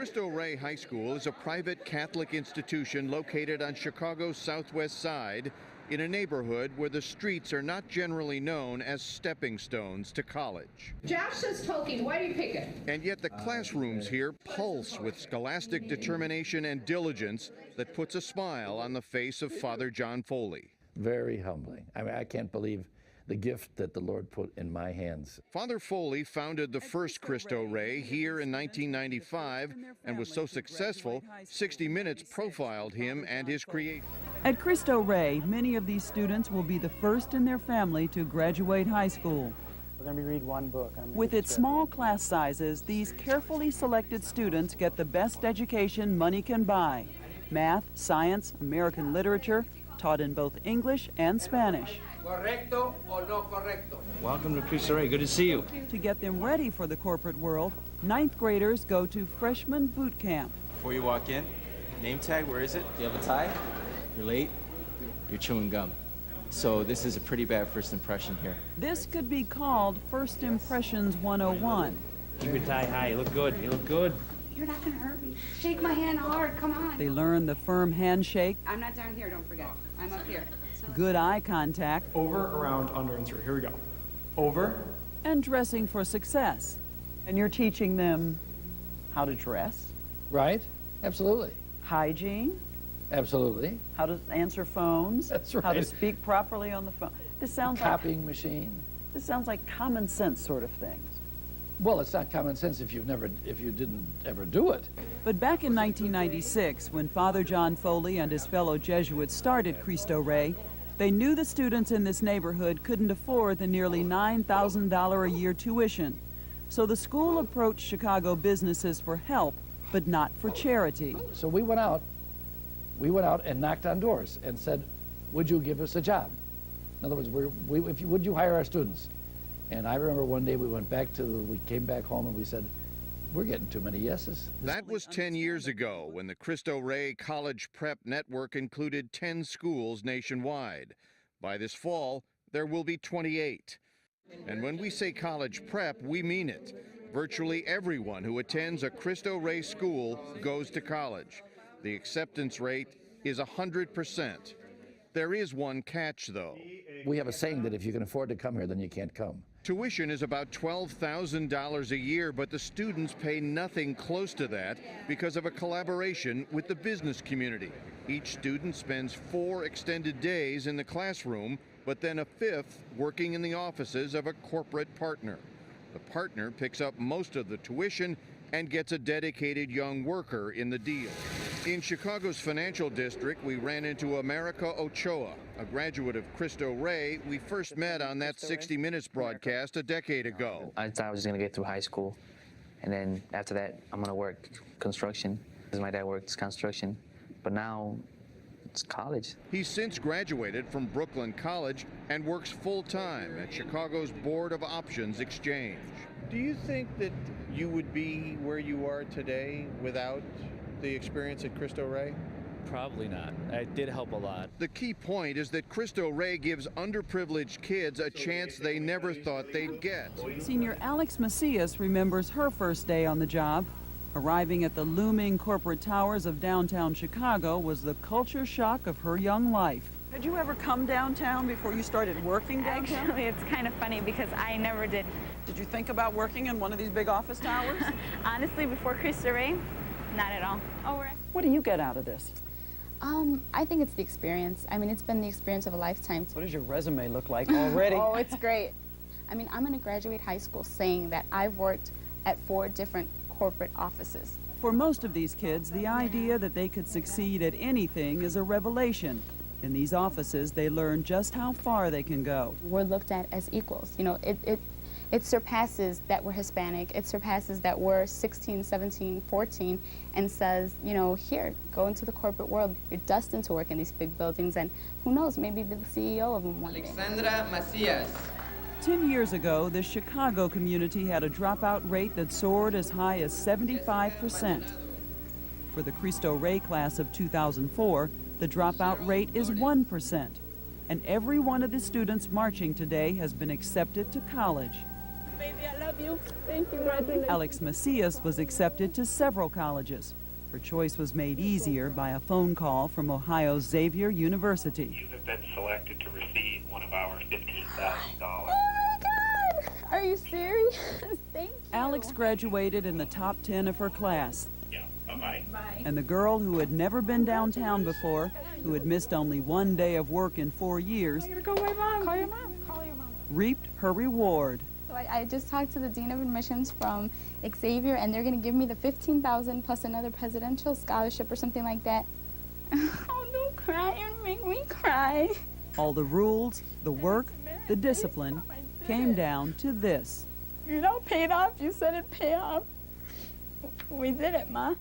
Cristo Rey High School is a private Catholic institution located on Chicago's southwest side in a neighborhood where the streets are not generally known as stepping stones to college. Josh says Tolkien, why do you pick it? And yet the classrooms here pulse with scholastic determination and diligence that puts a smile on the face of Father John Foley. Very humbling. I mean, I can't believe the gift that the Lord put in my hands. Father Foley founded the first Cristo Rey here in 1995 and was so successful, 60 Minutes profiled him and his creation. At Cristo Rey, many of these students will be the first in their family to graduate high school. We're going to read one book. With its small class sizes, these carefully selected students get the best education money can buy. Math, science, American literature, taught in both English and Spanish. Correcto o no correcto? Welcome to Cristo Rey. Good to see you. To get them ready for the corporate world, ninth graders go to freshman boot camp. Before you walk in, name tag, where is it? Do you have a tie? You're late? You're chewing gum. So this is a pretty bad first impression here. This could be called First Impressions 101. Keep your tie high. You look good. You look good. You're not going to hurt me. Shake my hand hard. Come on. They learn the firm handshake. I'm not down here, don't forget. I'm up here. Good eye contact. Over, around, under, and through. Here we go. Over. And dressing for success. And you're teaching them how to dress. Right? Absolutely. Hygiene. Absolutely. How to answer phones. That's right. How to speak properly on the phone. This sounds Copying machine. This sounds like common sense sort of things. Well, it's not common sense if you didn't ever do it. But back in 1996, when Father John Foley and his fellow Jesuits started Cristo Rey, they knew the students in this neighborhood couldn't afford the nearly $9,000 a year tuition. So the school approached Chicago businesses for help, but not for charity. So we went out and knocked on doors and said, would you give us a job? In other words, would you hire our students? And I remember one day we came back home and we said, we're getting too many yeses. That was 10 years ago when the Cristo Rey College Prep Network included 10 schools nationwide. By this fall, there will be 28. And when we say college prep, we mean it. Virtually everyone who attends a Cristo Rey school goes to college. The acceptance rate is 100%. There is one catch, though. We have a saying that if you can afford to come here, then you can't come. Tuition is about $12,000 a year, but the students pay nothing close to that because of a collaboration with the business community. Each student spends 4 extended days in the classroom, but then a 5th working in the offices of a corporate partner. The partner picks up most of the tuition and gets a dedicated young worker in the deal. In Chicago's financial district, we ran into America Ochoa, a graduate of Cristo Rey we first met on that 60 Minutes broadcast a decade ago. I thought I was going to get through high school, and then after that, I'm going to work construction, because my dad works construction, but now it's college. He's since graduated from Brooklyn College and works full-time at Chicago's Board of Options Exchange. Do you think that you would be where you are today without the experience at Cristo Rey? Probably not. It did help a lot. The key point is that Cristo Rey gives underprivileged kids a chance they never thought they'd get. Senior Alex Macias remembers her first day on the job. Arriving at the looming corporate towers of downtown Chicago was the culture shock of her young life. Had you ever come downtown before you started working downtown? Actually, it's kind of funny because I never did. Did you think about working in one of these big office towers? Honestly, before Cristo Rey, not at all. What do you get out of this? I think it's the experience. I mean, it's been the experience of a lifetime. What does your resume look like already? Oh, it's great. I mean, I'm going to graduate high school saying that I've worked at 4 different corporate offices. For most of these kids, the idea that they could succeed at anything is a revelation. In these offices, they learn just how far they can go. We're looked at as equals. You know, it surpasses that we're Hispanic. It surpasses that we're 16, 17, 14, and says, you know, here, go into the corporate world. You're destined to work in these big buildings, and who knows, maybe be the CEO of them one day. Alexandra Macias. 10 years ago, the Chicago community had a dropout rate that soared as high as 75%. For the Cristo Rey class of 2004, the dropout rate is 1%. And every one of the students marching today has been accepted to college. baby. I love you. Thank you, congratulations. Alex Macias was accepted to several colleges. Her choice was made easier by a phone call from Ohio's Xavier University. You have been selected to receive one of our $15,000. Oh my God! Are you serious? Thank you. Alex graduated in the top 10 of her class. Yeah, bye-bye. Bye. And the girl who had never been downtown before, who had missed only one day of work in 4 years, I gotta go away, Mom. Call your mom. Call your mom. reaped her reward. So I just talked to the Dean of Admissions from Xavier, and they're going to give me the $15,000 plus another presidential scholarship or something like that. Oh, don't cry. You're going to make me cry. All the rules, the work, the discipline came down to this. You know, paid off. You said it paid off. We did it, Ma.